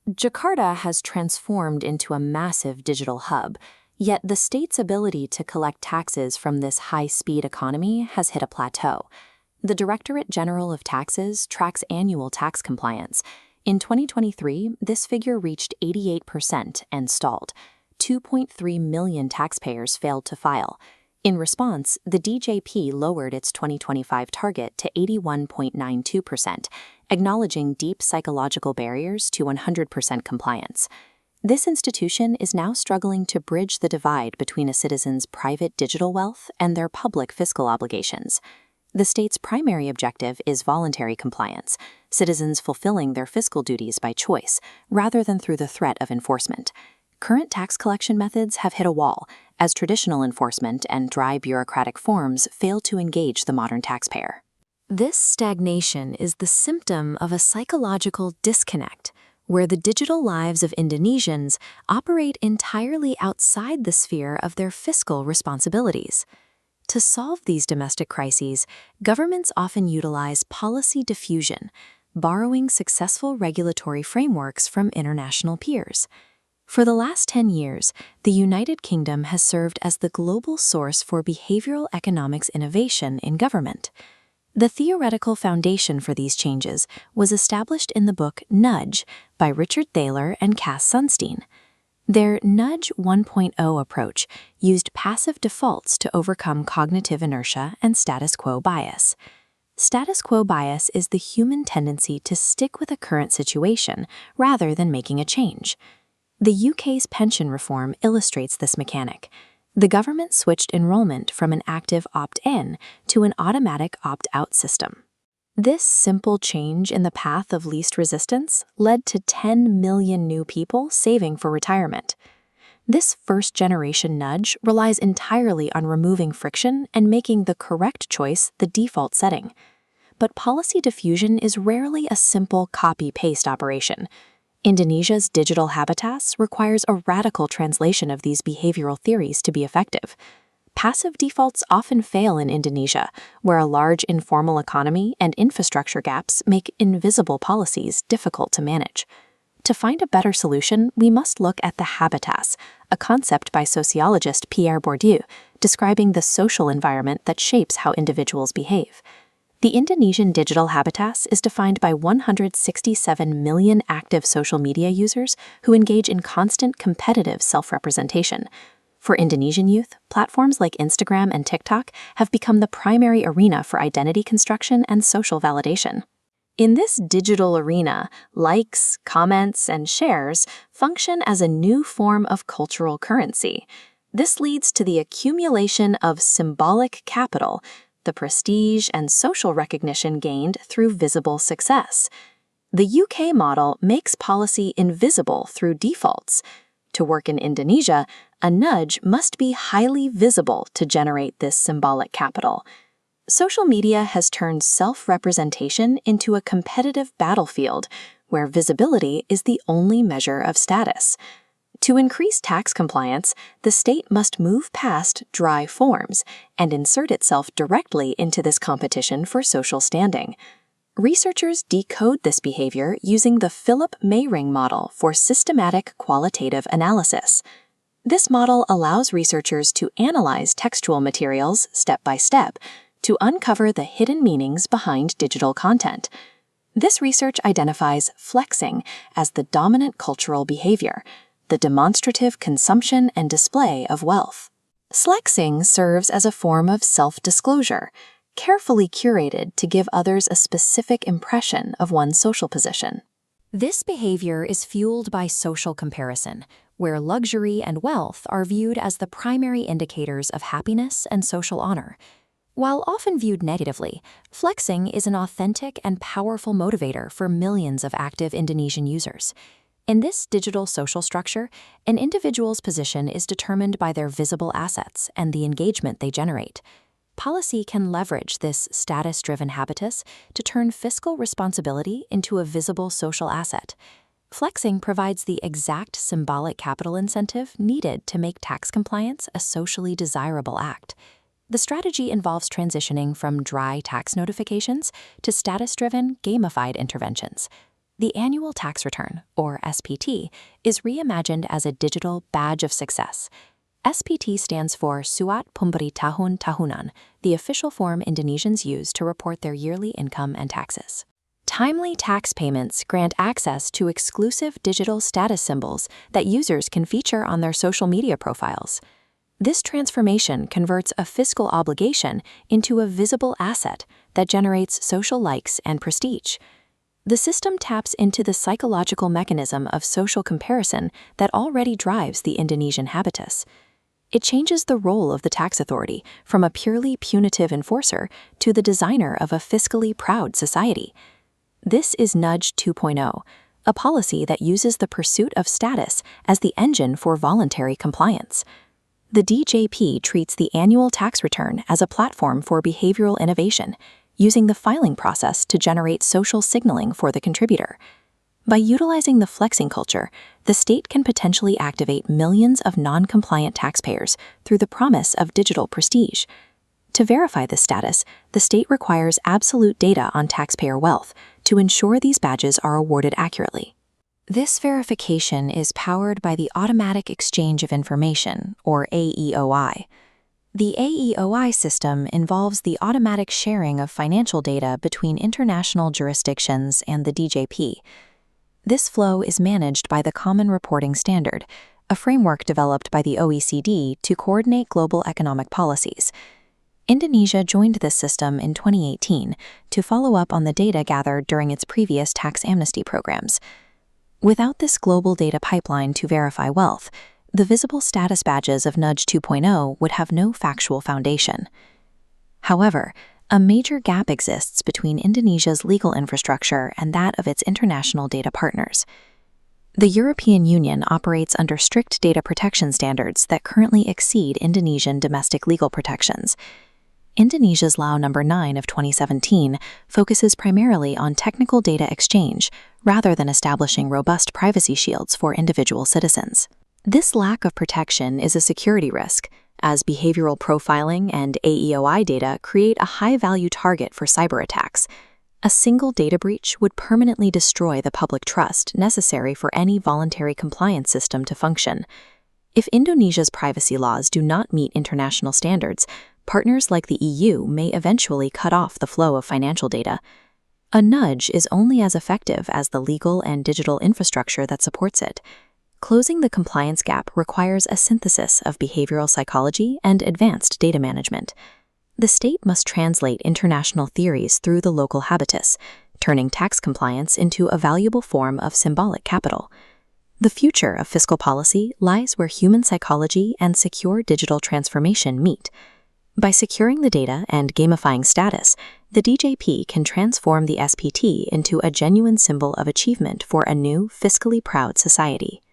Jakarta has transformed into a massive digital hub, yet the state's ability to collect taxes from this high-speed economy has hit a plateau. The Directorate General of Taxes tracks annual tax compliance. In 2023, this figure reached 88% and stalled. 2.3 million taxpayers failed to file. In response, the DJP lowered its 2025 target to 81.92%, acknowledging deep psychological barriers to 100% compliance. This institution is now struggling to bridge the divide between a citizen's private digital wealth and their public fiscal obligations. The state's primary objective is voluntary compliance, citizens fulfilling their fiscal duties by choice, rather than through the threat of enforcement. Current tax collection methods have hit a wall, as traditional enforcement and dry bureaucratic forms fail to engage the modern taxpayer. This stagnation is the symptom of a psychological disconnect, where the digital lives of Indonesians operate entirely outside the sphere of their fiscal responsibilities. To solve these domestic crises, governments often utilize policy diffusion, borrowing successful regulatory frameworks from international peers. For the last 10 years, the United Kingdom has served as the global source for behavioral economics innovation in government. The theoretical foundation for these changes was established in the book Nudge by Richard Thaler and Cass Sunstein. Their Nudge 1.0 approach used passive defaults to overcome cognitive inertia and status quo bias. Status quo bias is the human tendency to stick with a current situation rather than making a change. The UK's pension reform illustrates this mechanic. The government switched enrollment from an active opt-in to an automatic opt-out system. This simple change in the path of least resistance led to 10 million new people saving for retirement. This first-generation nudge relies entirely on removing friction and making the correct choice the default setting. But policy diffusion is rarely a simple copy-paste operation. Indonesia's digital habitat requires a radical translation of these behavioral theories to be effective. Passive defaults often fail in Indonesia, where a large informal economy and infrastructure gaps make invisible policies difficult to manage. To find a better solution, we must look at the habitats, a concept by sociologist Pierre Bourdieu, describing the social environment that shapes how individuals behave. The Indonesian digital habitat is defined by 167 million active social media users who engage in constant competitive self-representation. For Indonesian youth, platforms like Instagram and TikTok have become the primary arena for identity construction and social validation. In this digital arena, likes, comments, and shares function as a new form of cultural currency. This leads to the accumulation of symbolic capital, the prestige and social recognition gained through visible success. The UK model makes policy invisible through defaults. To work in Indonesia, a nudge must be highly visible to generate this symbolic capital. Social media has turned self-representation into a competitive battlefield where visibility is the only measure of status. To increase tax compliance, the state must move past dry forms and insert itself directly into this competition for social standing. Researchers decode this behavior using the Philip Mayring model for systematic qualitative analysis. This model allows researchers to analyze textual materials step by step to uncover the hidden meanings behind digital content. This research identifies flexing as the dominant cultural behavior, the demonstrative consumption and display of wealth. Slexing serves as a form of self-disclosure, carefully curated to give others a specific impression of one's social position. This behavior is fueled by social comparison, where luxury and wealth are viewed as the primary indicators of happiness and social honor. While often viewed negatively, flexing is an authentic and powerful motivator for millions of active Indonesian users. In this digital social structure, an individual's position is determined by their visible assets and the engagement they generate. Policy can leverage this status-driven habitus to turn fiscal responsibility into a visible social asset. Flexing provides the exact symbolic capital incentive needed to make tax compliance a socially desirable act. The strategy involves transitioning from dry tax notifications to status-driven, gamified interventions. The annual tax return, or SPT, is reimagined as a digital badge of success. SPT stands for Surat Pemberitahuan Tahunan, the official form Indonesians use to report their yearly income and taxes. Timely tax payments grant access to exclusive digital status symbols that users can feature on their social media profiles. This transformation converts a fiscal obligation into a visible asset that generates social likes and prestige. The system taps into the psychological mechanism of social comparison that already drives the Indonesian habitus. It changes the role of the tax authority from a purely punitive enforcer to the designer of a fiscally proud society. This is Nudge 2.0, a policy that uses the pursuit of status as the engine for voluntary compliance. The DJP treats the annual tax return as a platform for behavioral innovation, using the filing process to generate social signaling for the contributor. By utilizing the flexing culture, the state can potentially activate millions of non-compliant taxpayers through the promise of digital prestige. To verify this status, the state requires absolute data on taxpayer wealth to ensure these badges are awarded accurately. This verification is powered by the Automatic Exchange of Information, or AEOI. The AEOI system involves the automatic sharing of financial data between international jurisdictions and the DJP. This flow is managed by the Common Reporting Standard, a framework developed by the OECD to coordinate global economic policies. Indonesia joined this system in 2018 to follow up on the data gathered during its previous tax amnesty programs. Without this global data pipeline to verify wealth, the visible status badges of Nudge 2.0 would have no factual foundation. However, a major gap exists between Indonesia's legal infrastructure and that of its international data partners. The European Union operates under strict data protection standards that currently exceed Indonesian domestic legal protections. Indonesia's Law No. 9 of 2017 focuses primarily on technical data exchange rather than establishing robust privacy shields for individual citizens. This lack of protection is a security risk, as behavioral profiling and AEOI data create a high-value target for cyber attacks. A single data breach would permanently destroy the public trust necessary for any voluntary compliance system to function. If Indonesia's privacy laws do not meet international standards, partners like the EU may eventually cut off the flow of financial data. A nudge is only as effective as the legal and digital infrastructure that supports it. Closing the compliance gap requires a synthesis of behavioral psychology and advanced data management. The state must translate international theories through the local habitus, turning tax compliance into a valuable form of symbolic capital. The future of fiscal policy lies where human psychology and secure digital transformation meet. By securing the data and gamifying status, the DJP can transform the SPT into a genuine symbol of achievement for a new, fiscally proud society.